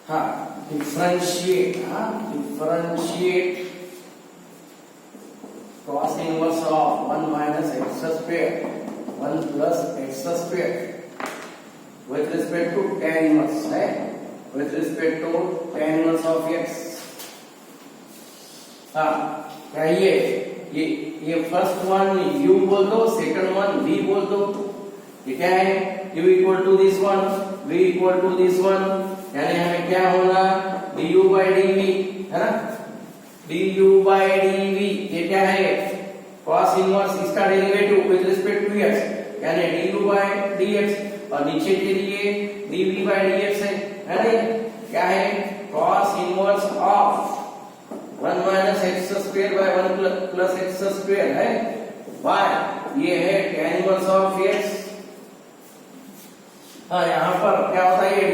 हाँ differentiate, cos inverse of 1 minus x square 1 plus x square with respect to tan inverse है, with respect to tan inverse of x। हाँ क्या ये first one u बोल दो, second one v बोल दो। ये क्या है? u equal to this one, v equal to this one, यानी हमें क्या होना du by dv है ना, du by dv। ये क्या है? cos इनवर्स इसका derivative with respect to x, यानी du by dx, और नीचे के लिए dv by dx है ना। क्या है? cos inverse of 1 minus x square by 1 plus x square है y, ये है tan inverse of x। हाँ यहाँ पर क्या होता है? ये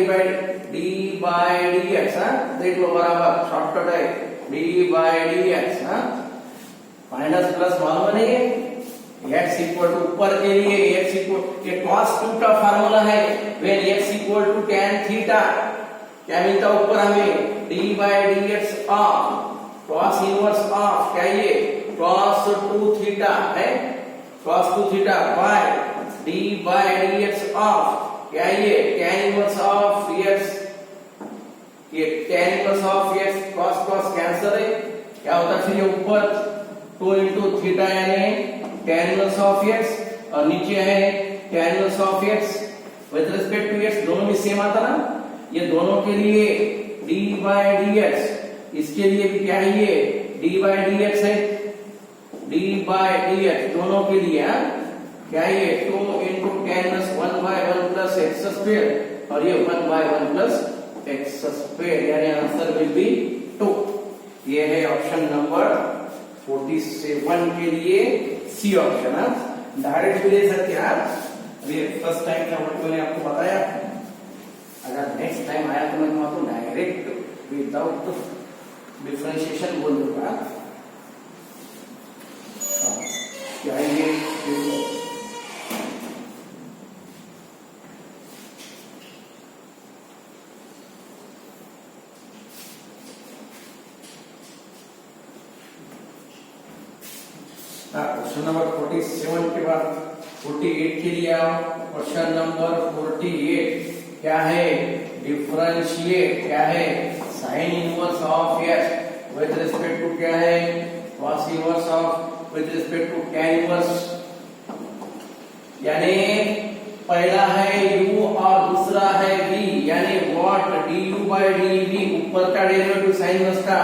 d by dx, हाँ देख लो बराबर, शॉर्टकट है d by dx। हाँ माइनस प्लस मालूम नहीं है, x इक्वल टू ऊपर के लिए x इक्वल, ये cos 2 का फार्मूला है, when x equal to tan theta, क्या मिलता ऊपर हमें d by dx of cos inverse of क्या ये cos 2 थीटा है, cos 2 theta by d by dx of क्या ये tan इनवर्स ऑफ x, ये tan inverse of x, cos cos cancel है, क्या होता है फिर ये ऊपर 2 into थीटा यानी tan इनवर्स ऑफ x, और नीचे है tan inverse of x with respect to x, दोनों में सेम आता ना। ये दोनों के लिए d by dx, इसके लिए भी क्या है ये d by dx है, d by dx दोनों के लिए क्या है ये 2 into tan plus 1 by 1 plus x square, और ये 1 by 1 plus x square, यानी आंसर विल बी 2। ये है ऑप्शन नंबर 47 के लिए सी ऑप्शन। डायरेक्ट भी ले सकते हैं आप, अभी फर्स्ट टाइम का मैंने आपको बताया, अगर नेक्स्ट टाइम आया तो मैं आपको डायरेक्ट विदाउट डिफरेंशिएशन बोल दूंगा। क्या ये क्वेश्चन नंबर 47 के बाद 48 के लिए आओ। क्वेश्चन नंबर 48 क्या है? डिफरेंशिएट क्या है? Sine inverse of x with respect to क्या है? cos inverse of with respect to tan inverse, यानी पहला है u और दूसरा है v, यानी व्हाट du by dv, ऊपर का डेरिवेटिव साइन इनवर्स का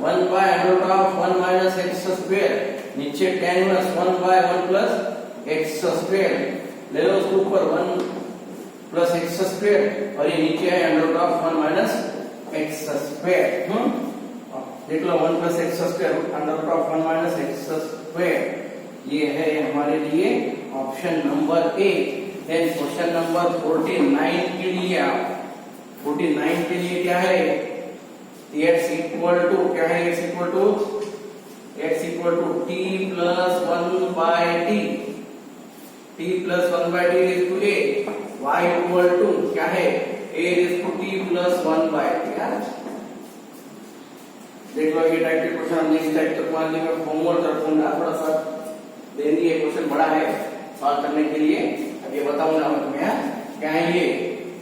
1 by root of 1 minus x square, नीचे tan inverse 1 by 1 plus x square, ले लो उसके ऊपर 1 plus x square, और ये नीचे है root of 1 minus x square। देख लो 1 plus x square under root of 1 minus x square, ये है हमारे लिए option number A. Then question number 49 के लिए, 49 के लिए क्या है? x इक्वल टू क्या है? x equal to t plus 1 by t, t plus 1 by t is to a, y equal to क्या है? a is to t plus 1 by t। देख लो ये टाइप के क्वेश्चन नेक्स्ट टाइप तक मान लीजिए होमवर्क रखूंगा, थोड़ा सा देन ये क्वेश्चन बड़ा है सॉल्व करने के लिए, अब ये बताऊंगा मैं तुम्हें। क्या है ये?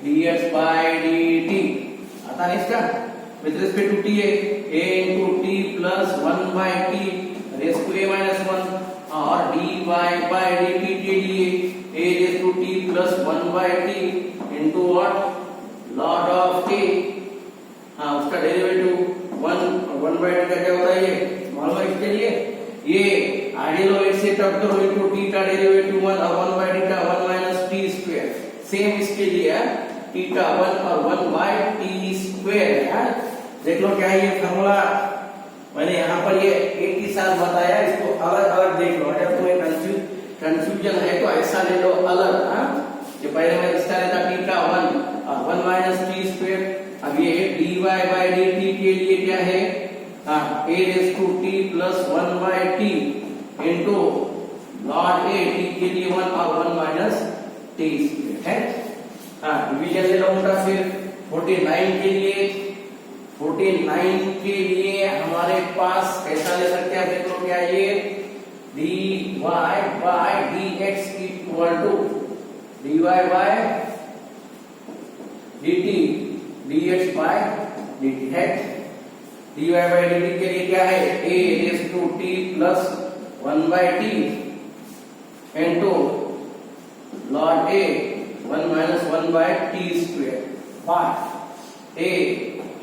dx by dt आता है इसका, विद रिस्पेक्ट टू t है a into t plus 1 by t raise to a minus 1, और dy by dt के लिए a raise to t plus 1 by t into what? log of t। हाँ उसका derivative 1 by t का क्या होता है ये मालूम है इसके लिए? ये आइडियल और से टर्म करो इनटू t का डेरिवेटिव 1 और 1 by t का 1 minus t square, सेम इसके लिए है t का 1 और 1 by t square है। देख लो क्या है ये फार्मूला, मैंने यहाँ पर ये एक ही साथ बताया, इसको अलग अलग देख लो, अगर तुम्हें कंफ्यूजन है तो ऐसा ले लो अलग। ये पहले मैं इसका लेता t का 1 और 1 minus t square, अब ये dy by dt के लिए क्या है? a raised to t plus 1 by t into log a, t के लिए 1 और 1 minus t square है। डिवीजन ले लो उनका, फिर 49 के लिए, 49 के लिए हमारे पास कैसा ले सकते हैं, देख लो क्या ये dy by dx equal to dy by dt dx by dt है। dy by dt के लिए क्या है, a raised to t plus 1 by t into log a 1 minus 1 by t square by a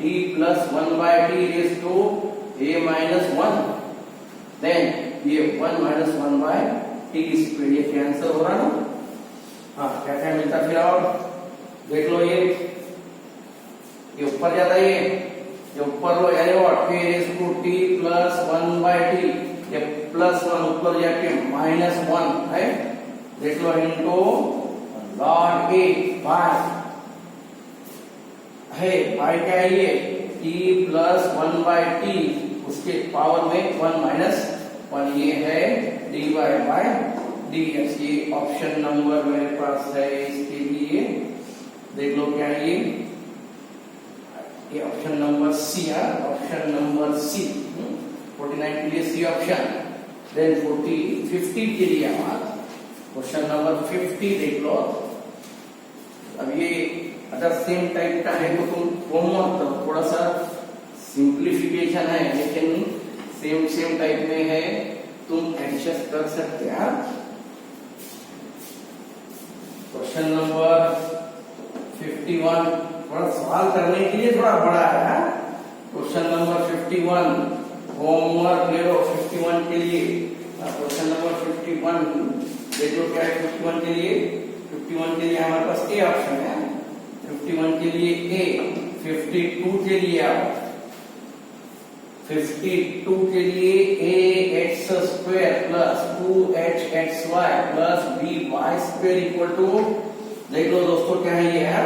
t plus 1 by t raised to a minus 1, then ये 1 minus 1 by t square, ये cancel हो रहा ना। हाँ क्या क्या मिलता फिर, और देख लो ये ऊपर जाता है, ये ऊपर लो यानी what a raised to t plus 1 by t, ये प्लस 1 ऊपर जाके माइनस 1 है, देख लो इनटू log a बाय है, बाय क्या है ये t plus 1 by t, उसके पावर में 1 माइनस 1, ये है dy by dx। ये ऑप्शन नंबर मेरे पास है इसके लिए, देख लो क्या है ये ऑप्शन नंबर सी है, ऑप्शन नंबर सी 49 के लिए सी ऑप्शन। देन 50 के लिए हमारा क्वेश्चन नंबर 50 देख लो। अब ये अगर सेम टाइप का है तो तुम होमवर्क करो, थोड़ा सा सिंप्लीफिकेशन है लेकिन सेम टाइप में है, तुम एडजस्ट कर सकते हैं। क्वेश्चन नंबर 51 थोड़ा सवाल करने के लिए थोड़ा बड़ा है। क्वेश्चन नंबर 51 होमवर्क ले लो 51 के लिए। क्वेश्चन नंबर 51 देखो क्या है, 51 के लिए हमारे पास ए ऑप्शन है। 51 के लिए ए, 52 के लिए आप 52 के लिए a x square plus 2h xy plus by square equal to, देख लो दोस्तों क्या है ये है,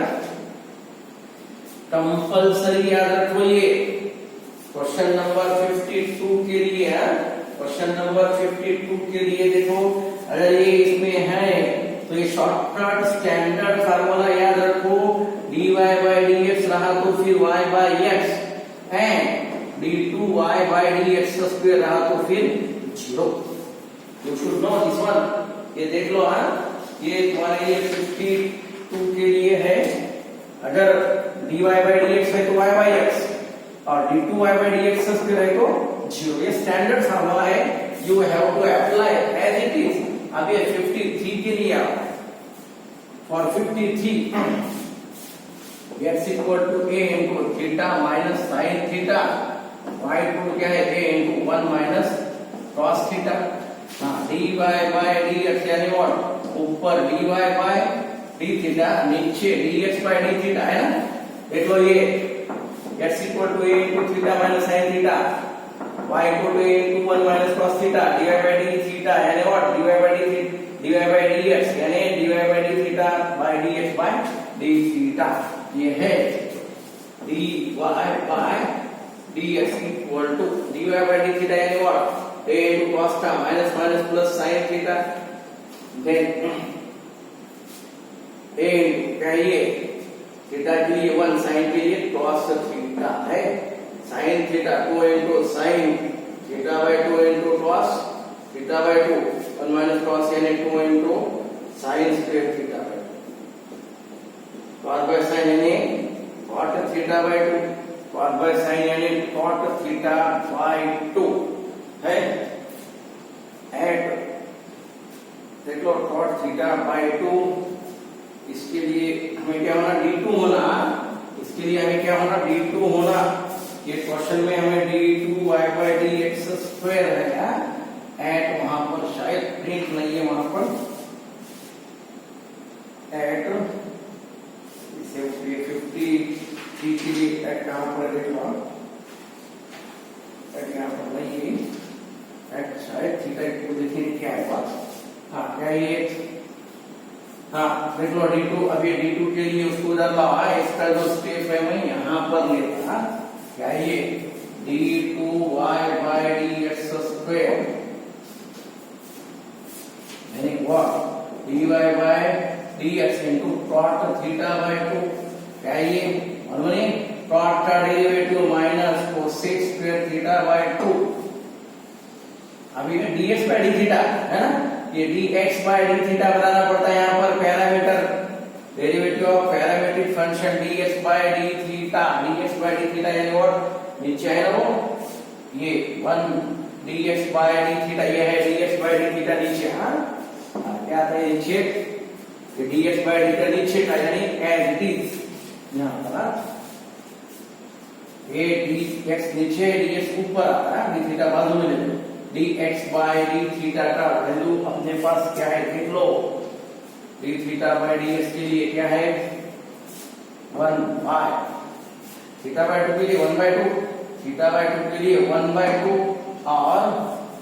कंपल्सरी याद रखो ये। क्वेश्चन नंबर 52 के लिए है, क्वेश्चन नंबर 52 के लिए देखो अगर ये इसमें है तो ये शॉर्टकट स्टैंडर्ड फार्मूला याद रखो, dy by dx रहा तो फिर y by x and d2y by dx square रहा तो फिर 0। You should know this one. ये देख लो, हाँ ये तुम्हारे ये 52 के लिए है, अगर dy by dx है तो y by x और d2y by dx स्क्वायर है तो 0। ये स्टैंडर्ड फार्मूला है, you have to apply as it is. अब ये 53 के लिए for 53 x equal to a into theta minus sine theta, y equal क्या है a into 1 minus cos theta. हाँ dy by dx यानी व्हाट, ऊपर dy by d थीटा, नीचे dx by d थीटा है ना। देख लो ये x equal to a into theta minus sine theta, y equal to a into 1 minus cos theta, dy by d theta यानी what, dy by dx यानी dy by d theta by dx by d theta. ये है dy by dx equal to dy by d theta यानी what, a into cos theta minus minus plus sin theta, then a क्या ये theta के लिए 1, sin के लिए cos theta है, sin theta 2 into sin theta by 2 into cos theta by 2, 1 minus cos यानी 2 into sin square theta by 2, cos by sin यानी cot theta by 2, cos by sin यानी cot थीटा by 2 है। Eight देख लो cot theta by 2, इसके लिए हमें क्या होना, d2 होना, इसके लिए हमें क्या होना, d2 होना। ये क्वेश्चन में हमें d2y by dx स्क्वायर है, एट वहां पर शायद प्रिंट नहीं है, वहां पर एट इसे 53 के लिए एट कहां पर देख लो, एट यहां पर नहीं है, एट शायद थीटा को देखिए क्या है बात। हाँ क्या ये, हाँ देख लो d2, अब ये d2 के लिए उसको उधर लाओ, इसका जो स्टेप है मैं यहाँ पर लेता, क्या ये d2y by dx स्क्वायर यानी what, dy by dx into cot theta by 2, क्या ये 1 बाय डी थीटा है ना, ये dx बाय डी थीटा बनाना पड़ता है यहाँ पर parameter, derivative of parametric function dx by d theta, dx by d theta यानी व्हाट, नीचे है ना वो ये 1 dx बाय डी थीटा, ये है dx बाय डी थीटा नीचे, हाँ क्या था ये नीचे, ये dx बाय डी थीटा नीचे का यानी एज इट इज यहाँ पर, ये dx नीचे dx ऊपर आता है, डी थीटा बाजू में ले लो, dx बाय डी थीटा का वैल्यू अपने पास क्या है देख लो, डी थीटा बाय dx के लिए क्या है 1 बाय, थीटा बाय 2 के लिए 1 बाय 2, थीटा बाय 2 के लिए 1 बाय 2, और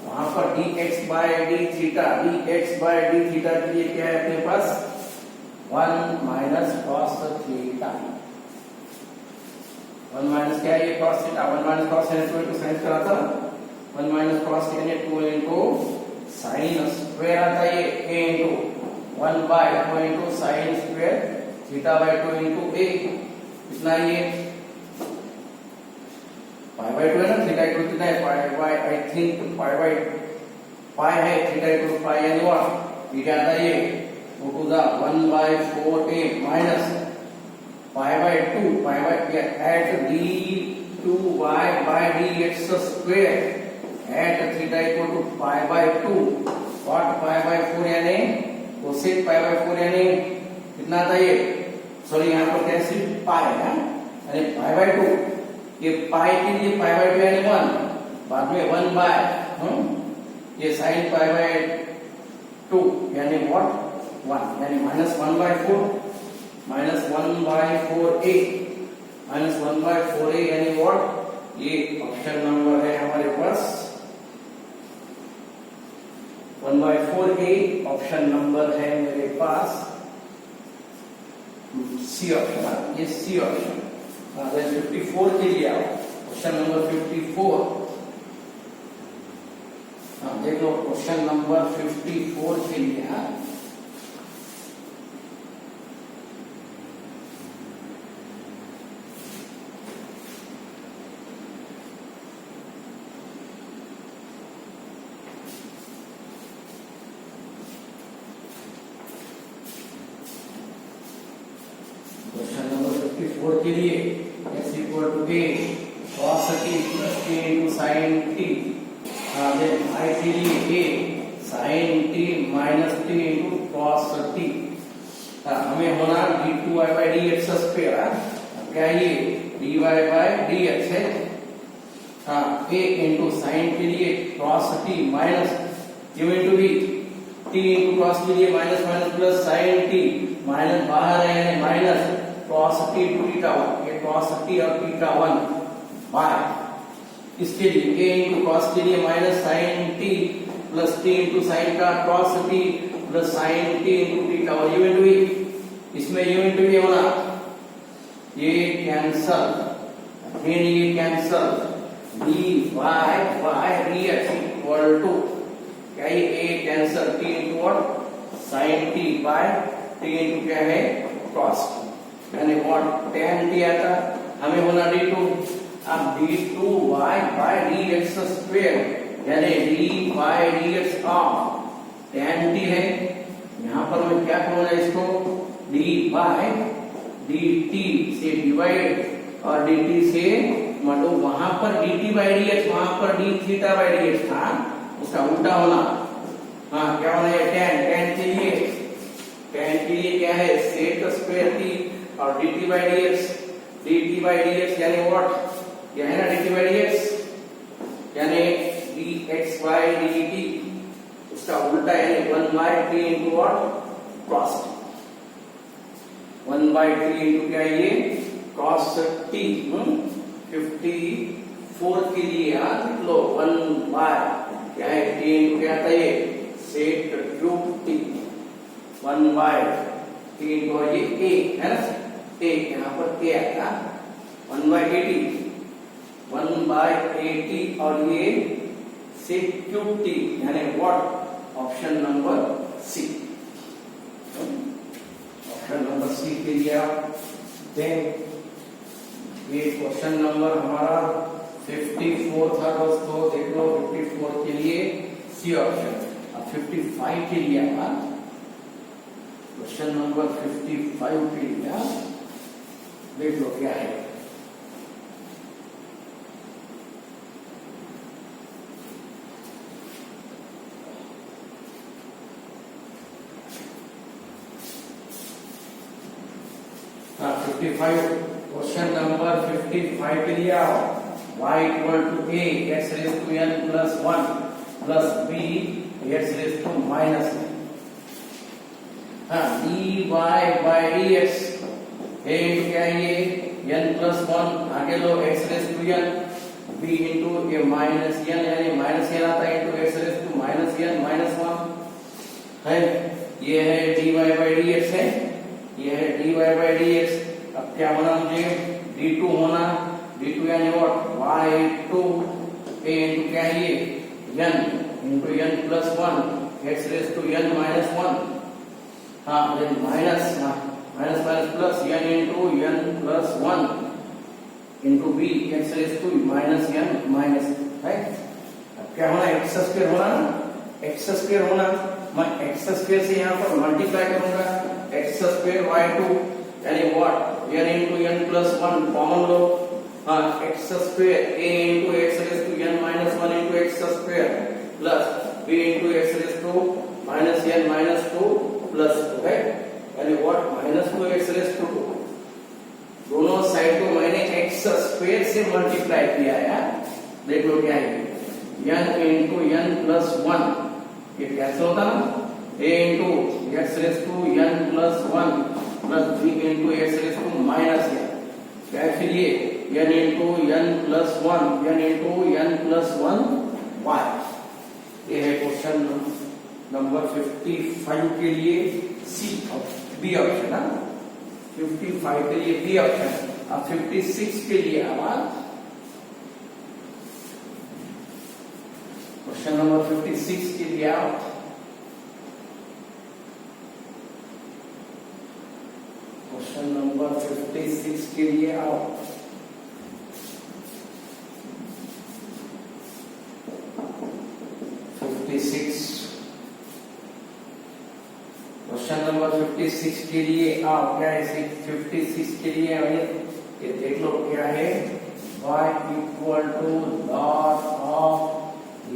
वहां पर dx by d theta, dx by d theta के लिए क्या है अपने पास 1 माइनस cos थीटा, 1 माइनस क्या है ये cos थीटा, 1 माइनस cos है तो साइन करा था, 1 माइनस cos यानी 2 इनटू sin स्क्वायर आता है ये a into 1 by 2 into sin square theta by 2 into a, कितना ये पाई बाय 2 है ना, थीटा इक्वल कितना है pi by, I think pi by pi है, थीटा इक्वल पाई यानी व्हाट, ये क्या आता है ये to the 1 by 4a minus pi by 2, pi by eight d2y by dx square at theta equal to pi by 2, what pi by 4 यानी cosec pi by 4 यानी कितना आता है ये, सॉरी यहाँ पर क्या सिर्फ पाई है यानी पाई बाय 2, ये पाई के लिए पाई बाय 2 यानी 1, बाद में 1 बाय ये साइन पाई बाय 2 यानी व्हाट 1 यानी minus 1 by 4, minus 1 by 4a, minus 1 by 4a यानी व्हाट, ये ऑप्शन नंबर है हमारे पास 1 बाय 4a, ऑप्शन नंबर है मेरे पास सी ऑप्शन, ये सी ऑप्शन। 54 के लिए आओ, क्वेश्चन नंबर 54, देख लो क्वेश्चन नंबर 54 के लिए, क्वेश्चन नंबर 54 के लिए x equal to a cos t plus t into sin t, then I के लिए a sin t minus t into cos t, हमें होना d2y by dx स्क्वायर, क्या ये dy by dx है, a into sin के लिए cos t minus u into v, t into cos के लिए minus minus plus sin t, minus बाहर है यानी minus cos t to theta 1, ये cos t और theta 1 बाय, इसके लिए a into cos के लिए minus sin t plus t into sin का cos t plus sin t into theta और u into v, इसमें u into v होना, ये कैंसल, फिर ये cancel, dy by dx equal to क्या ये a cancel t into what sin t by t into क्या है cos t, यानी व्हाट tan t आता, हमें होना d2, अब d2y बाय dx स्क्वायर यानी d by dx of tan t है, यहाँ पर हमें क्या करना है इसको d बाय dt से डिवाइड और dt से मतलब वहां पर dt बाय dx, वहां पर d थीटा बाय dx था, उसका उल्टा होना, हाँ क्या होना है tan के लिए क्या है sec स्क्वायर t और dt by dx यानी व्हाट, क्या है ना dt by dx यानी dx by dt, उसका उल्टा यानी 1 by t into what cos t, 1 by t into क्या है ये cos t, 54 के लिए याद लो 1 by क्या है t into क्या आता है ये sec cube t, 1 by t into ये a है ना, a यहाँ पर a आएगा 1 by 80 और ये sec cube t यानी what, option number C, option number C के लिए आप दें, ये क्वेश्चन नंबर हमारा 54 था दोस्तों, देख लो 54 के लिए सी ऑप्शन। 55 के लिए क्वेश्चन नंबर 55 के लिए देख लो क्या है। हाँ 55 क्वेश्चन नंबर 55 के लिए आओ। y equal to a x raise to n plus 1 plus b x raise to minus n। हाँ dy बाई dx a क्या है ये n प्लस 1 आगे लो x raise to n b into a minus n यानी minus n आता है into x raise to minus n minus 1 है। ये है dy बाई dx है, ये है dy बाई dx। अब क्या होना मुझे d2 होना, d2 यानी व्हाट y2 a इंटू क्या है ये n into n plus 1 x raise to n minus 1। हाँ then minus minus minus plus n into n plus 1 into b x raise to minus n minus है। अब क्या होना x square होना ना, x स्क्वायर होना, मैं x स्क्वायर से यहाँ पर मल्टीप्लाई करूंगा x स्क्वायर y2 यानी what n into n plus 1 common लो। हाँ x square a into x raise to n minus 1 into x square plus b into x raise to minus n minus 2 plus 2 है यानी what minus 2 x raise to 2। दोनों side को मैंने x square से multiply किया है। देख लो क्या है n इंटू n प्लस 1 ये कैसे होता ना a into x raise to n plus 1 plus b into x raise to minus n। क्या फिर ये n into n plus 1 n into n plus 1 y। ये है क्वेश्चन नंबर 55 के लिए सी बी ऑप्शन है। 55 के लिए बी ऑप्शन। अब 56 के लिए आवाज क्वेश्चन नंबर 56 के लिए आओ। क्वेश्चन नंबर 56 के लिए आओ। क्वेश्चन नंबर 56 के लिए आओ। क्या है 56 के लिए ये देख लो क्या है y equal to log of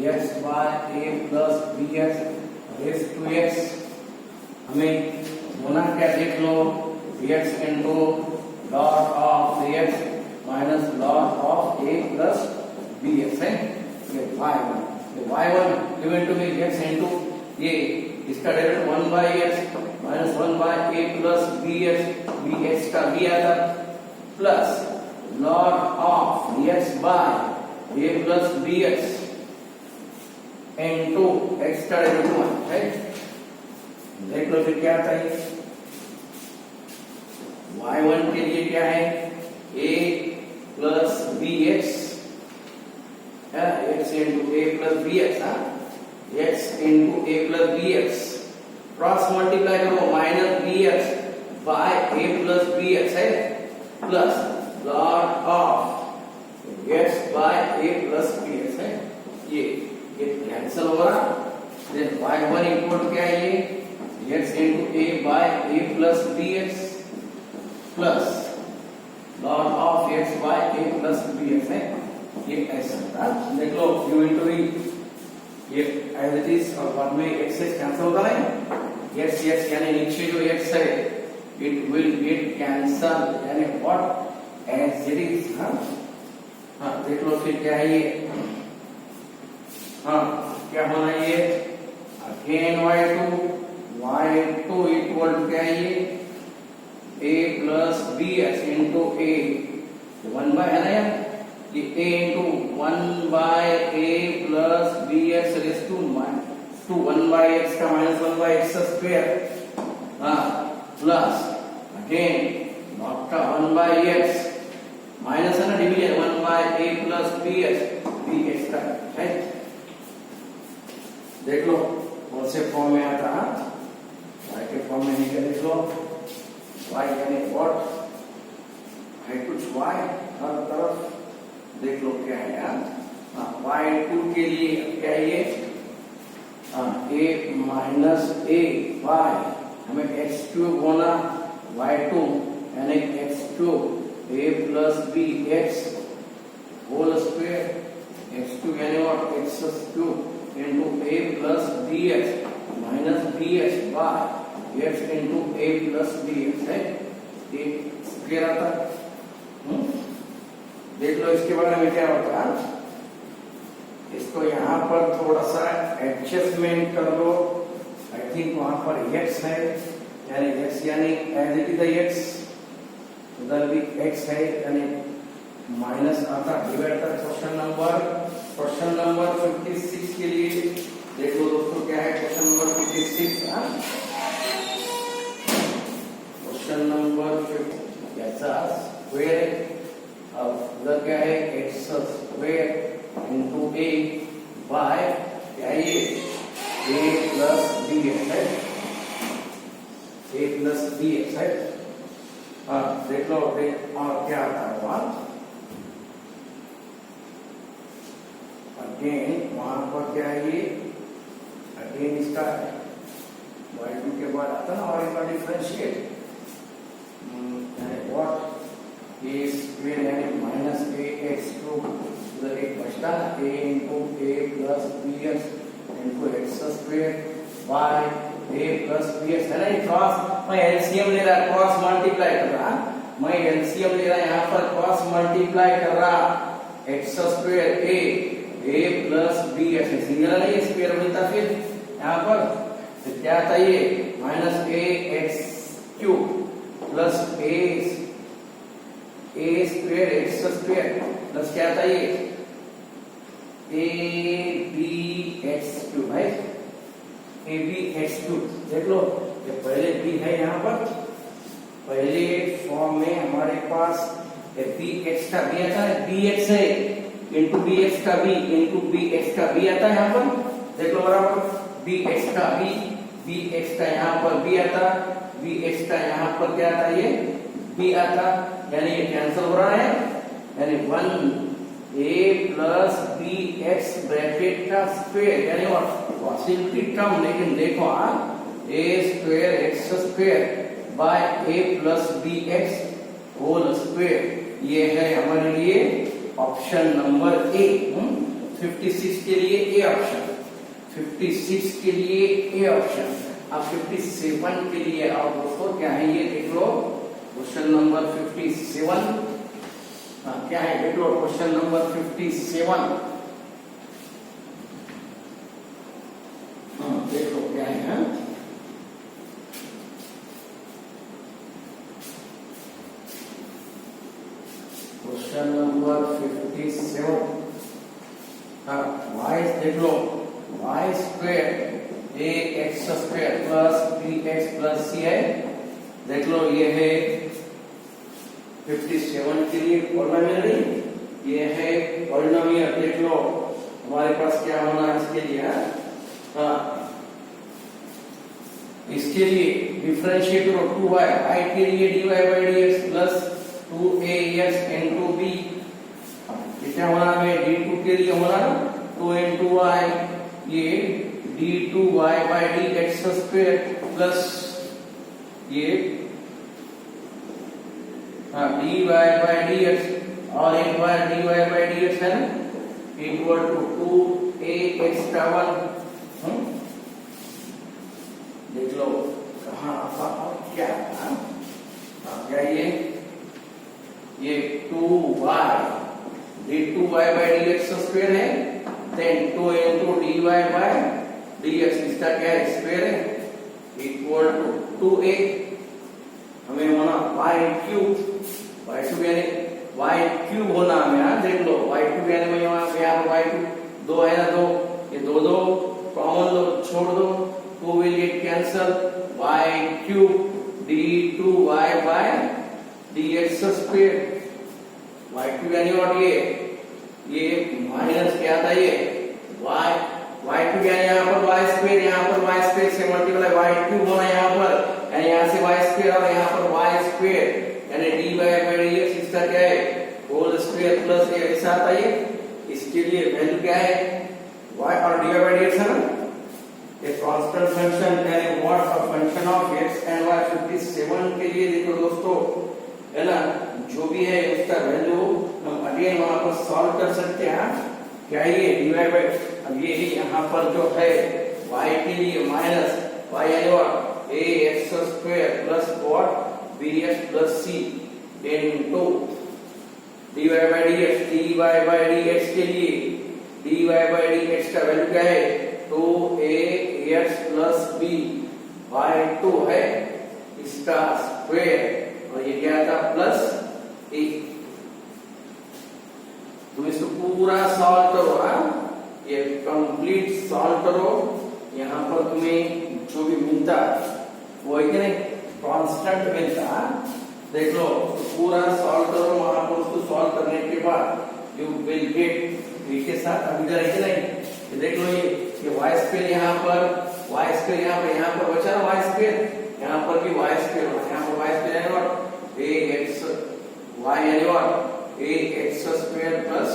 x by a plus bx raise to x। हमें होना क्या देख लो dx into log of dx minus log of a plus bx है। ये y1 given to me x into ये इसका derivative 1 by x minus 1 by a plus bx का b आता plus log of dx by a plus bx into x का derivative है। देख लो फिर क्या आता है y1 के लिए क्या है a plus bx x into a plus bx x into a plus bx cross multiply करो minus bx by a plus bx है plus log of x by a plus bx है। ये कैंसिल हो रहा। देन y1 इक्वल क्या है ये x into a by a plus bx plus log of x by a plus bx है। ये ऐसा था। देख लो u इंटू v ये एज इट इज और बाद में x से कैंसिल होता है। x यानी नीचे जो x है इट विल गेट कैंसल यानी व्हाट एज इट इज। हाँ देख लो फिर क्या है ये। हाँ क्या होना ये अगेन y2 इक्वल टू क्या है ये a plus bx into a 1 by है ना यार ये a into 1 by a plus bx raise to 1 by x का minus 1 by x square plus again not का 1 बाय x माइनस है ना division 1 by a plus bx का है। देख लो कौन से फॉर्म में आता है y के फॉर्म में नहीं देख लो y यानी व्हाट है कुछ y हर तरफ। देख लो क्या है यार y2 के लिए क्या है ये a माइनस a y, हमें x क्यूब होना y2 यानी x cube a plus b x whole square, x cube यानी what x cube into a plus b x minus b x y x into a plus b x है, ये square आता। देख लो इसके बारे में क्या होता है, इसको यहाँ पर थोड़ा सा एडजस्टमेंट कर लो। आई थिंक वहां पर x है, यानी x यानी एज इट इज x, उधर भी x है यानी माइनस आता डिवाइड कर। क्वेश्चन नंबर 56 के लिए देख लो दोस्तों, क्या है क्वेश्चन नंबर 56। क्वेश्चन नंबर 50 कैसा स्क्वायर, अब उधर क्या है एक्स स्क्वायर इंटू ए बाय क्या ये ए प्लस बी एक्स है, ए प्लस बी एक्स है। हाँ देख लो, और क्या आता है वहां अगेन, वहां पर क्या है ये अगेन इसका y2 के बाद आता ना और इनका डिफरेंशिएट व्हाट ए स्क्वायर यानी माइनस ए एक्स क्यूब, उधर एक बचता a into a plus B x into x square by a plus B x है ना। ये क्रॉस मैं एलसीएम ले रहा, क्रॉस मल्टीप्लाई कर रहा, मैं एलसीएम ले रहा यहाँ पर क्रॉस मल्टीप्लाई कर रहा, एक्स स्क्वायर ए प्लस बी एक्स सिंगल नहीं स्क्वायर मिलता, फिर यहाँ पर तो क्या आता ये minus a x cube plus A square x square plus क्या आता ये ए बी एक्स क्यूब है, ए बी एक्स क्यूब। देख लो ये पहले बी है, यहाँ पर पहले फॉर्म में हमारे पास बी एक्स का बी आता है, बी एक्स है इंटू बी एक्स का बी इंटू बी एक्स का बी आता है यहाँ पर। देख लो बराबर बी एक्स का बी एक्स का यहाँ पर बी आता, बी एक्स का यहाँ पर क्या आता ये बी आता, यानी ये कैंसिल हो रहा है, यानी 1 a plus B x bracket का स्क्वायर यानी पॉसिबिलिटी टर्म, लेकिन देखो a square x square by a plus B x whole square, ये है हमारे लिए ऑप्शन नंबर ए। 56 के लिए ए ऑप्शन, 56 के लिए ए ऑप्शन। अब 57 के लिए आप दोस्तों क्या है ये देख लो, क्वेश्चन नंबर 57 क्या है देख लो, क्वेश्चन नंबर 57 देख लो क्या है। क्वेश्चन नंबर 57 y देख लो, y square A X square plus B X plus C है। देख लो ये है 57 के लिए पॉलिनोमियल, ये है पॉलिनोमियल। देख लो हमारे पास क्या होना है इसके लिए, इसके लिए डिफरेंशिएट करो 2y, i के लिए dy by dx plus 2ax into b, क्या होना है d2 के लिए होना 2 इंटू y, ये d2y by dx square plus ये dy by dx और एक बार dy by dx है ना इक्वल टू 2ax का 1। देख लो कहाँ और क्या क्या ये 2y d2y by dx square है, then 2 into dy by dx इसका क्या है स्क्वायर है इक्वल टू 2a, हमें होना y क्यूब, y2 यानी y क्यूब होना हमें। यहाँ देख लो y2 यानी मैं यहाँ y क्यूब 2 है ना, 2 ये 2 कॉमन लो छोड़ दो, 2 will get cancel, y cube d2y by dx square, y2 यानी और ये माइनस क्या था ये y2 यानी यहाँ पर y स्क्वायर, यहाँ पर y स्क्वायर से मल्टीप्लाई y क्यूब होना यहाँ पर, यानी यहाँ से y स्क्वायर और यहाँ पर y स्क्वायर यानी dy by dx इसका क्या है होल स्क्वायर प्लस ये ऐसा आता है। इसके लिए वैल्यू क्या है y और dy by dx है ना, ये कांस्टेंट फंक्शन यानी what a function of x and y 57 के लिए देखो दोस्तों, है ना, जो भी है उसका वैल्यू हम अगेन वहां पर सॉल्व कर सकते हैं। क्या ये डिवाइड बाय, अब ये यहाँ पर जो है y के लिए माइनस y यानी what ax square plus what bx plus c into dy by dx, dy by dx के लिए dy बाय dx का वैल्यू क्या है 2ax प्लस b बाय 2 है इसका स्क्वायर, और ये क्या था प्लस a। तुम इसको पूरा सॉल्व करो, ये कंप्लीट सॉल्व करो, यहाँ पर तुम्हें जो भी मिलता वो है कि नहीं कांस्टेंट मिलता। देख लो पूरा सॉल्व करो, वहां पर उसको सॉल्व करने के बाद यू विल गेट के साथ अब इधर है कि नहीं, ये देख लो ये y स्क्वायर यहाँ पर y स्क्वायर यहाँ पर बचा ना y स्क्वायर, यहाँ पर भी y स्क्वायर होगा, यहाँ पर y स्क्वायर यानी what ax y यानी what ax square plus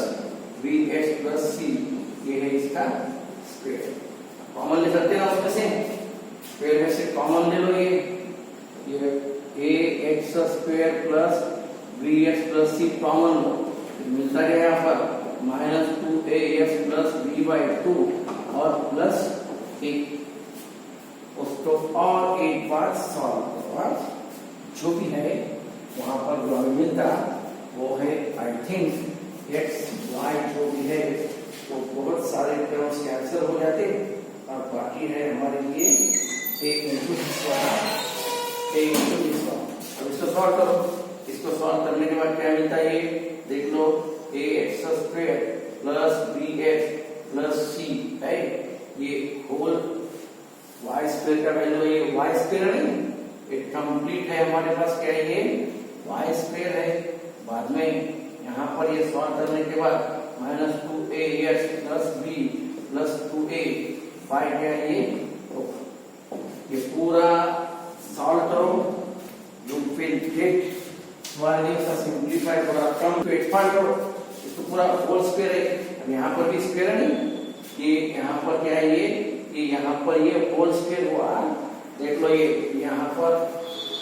bx plus c, ये है इसका स्क्वायर। कॉमन ले सकते हैं ना उसमें से, स्क्वायर में से कॉमन ले लो, ये ax square plus bx plus c common लो, मिलता है यहाँ पर minus 2ax plus b by 2 और प्लस a, उसको और एक बार सॉल्व करो, जो भी है वहां पर जो हमें मिलता वो है आई थिंक x y जो भी है वो बहुत सारे टर्म्स कैंसिल हो जाते और बाकी है हमारे लिए a इंटू दिस वाला, a इंटू दिस वाला। अब इसको सॉल्व करो, इसको सॉल्व करने के बाद क्या मिलता है, ये देख लो ax square plus bx plus c है, ये होल y स्क्वायर का वैल्यू, ये y स्क्वायर नहीं, ये कंप्लीट है हमारे पास, क्या है ये y स्क्वायर है। बाद में यहाँ पर ये सॉल्व करने के बाद minus 2ax plus b plus 2a by क्या है ये पूरा सॉल्व करो, यू विल गेट वाले का सिंपलीफाई थोड़ा कम तो एक्सपांड करो, इसको पूरा होल स्क्वायर है, अब यहाँ पर भी स्क्वायर है नहीं, ये यहाँ पर क्या है ये यहाँ पर ये होल स्क्वायर हुआ, देख लो ये यहाँ पर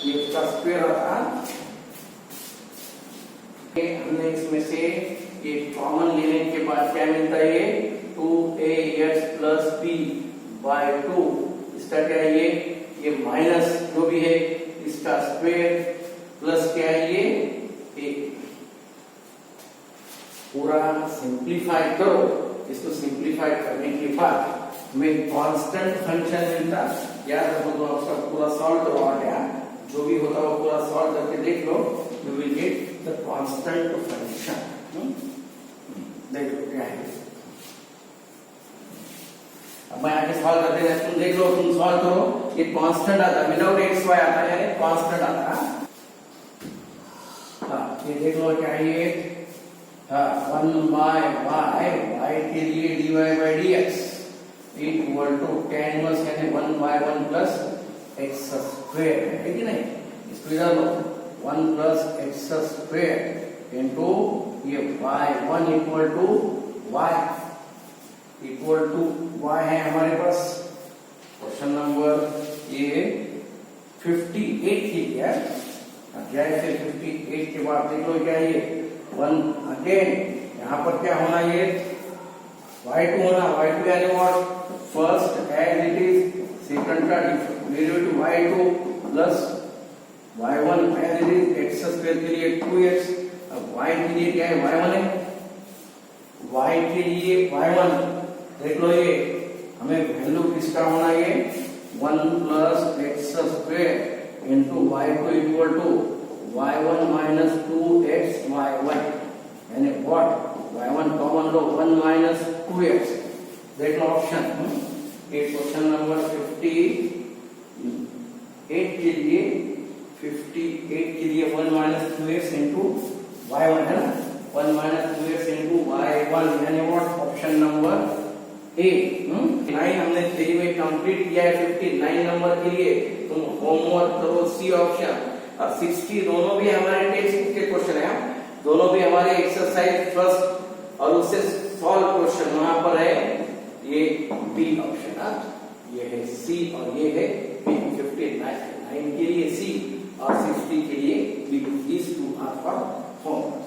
ये इसका स्क्वायर आता, हमने इसमें से ये कॉमन लेने के बाद क्या मिलता है ये 2ax प्लस b बाय 2, इसका क्या है ये माइनस जो भी है इसका स्क्वायर प्लस क्या है ये पूरा सिंप्लीफाई करो, इसको सिंप्लीफाई करने के बाद हमें कांस्टेंट फंक्शन मिलता। याद रखो तो आपका पूरा सॉल्व करो, आ गया जो भी होता वो पूरा सॉल्व करके देख लो, you will get the constant function. देखो क्या है, अब मैं आगे सॉल्व करते हैं, तुम देख लो, तुम सॉल्व करो, ये कांस्टेंट आता विदाउट एक्स वाई आता है, कांस्टेंट आता है। ये देख लो क्या है ये 1 बाय y के लिए dy by dx equal to tan inverse यानी 1 बाय 1 प्लस x स्क्वायर है कि नहीं, इसको इधर लो 1 प्लस x स्क्वायर इनटू ये y1 इक्वल टू y है हमारे पास। क्वेश्चन नंबर ये 58 की क्या है, 58 के बाद देख लो क्या है ये 1 अगेन यहाँ पर क्या होना, ये y2 होना, y2 यानी what first as it is, second का derivative y2 plus y1 as it is, x square के लिए 2x, अब y के लिए क्या है y1 है, y के लिए y1 देख लो, ये हमें वैल्यू किसका होना, ये 1 plus x square into y2 equal to y1 minus 2x y1 यानी what y1 common low 1 minus 2x, देख लो ऑप्शन। ये क्वेश्चन नंबर 58 के लिए 1 minus 2x into y1 है ना, 1 minus 2x into y1 यानी what ऑप्शन नंबर ए। 9 हमने theory में कंप्लीट किया है, 59 नंबर के लिए तुम होमवर्क करो सी ऑप्शन, और 60 दोनों भी हमारे टेक्स्ट बुक के क्वेश्चन है, दोनों भी हमारे एक्सरसाइज फर्स्ट और उससे सॉल्व क्वेश्चन वहां पर है, ये बी ऑप्शन ये है सी और ये है बी। 59 के लिए सी और 60 के लिए B. These two are for homework.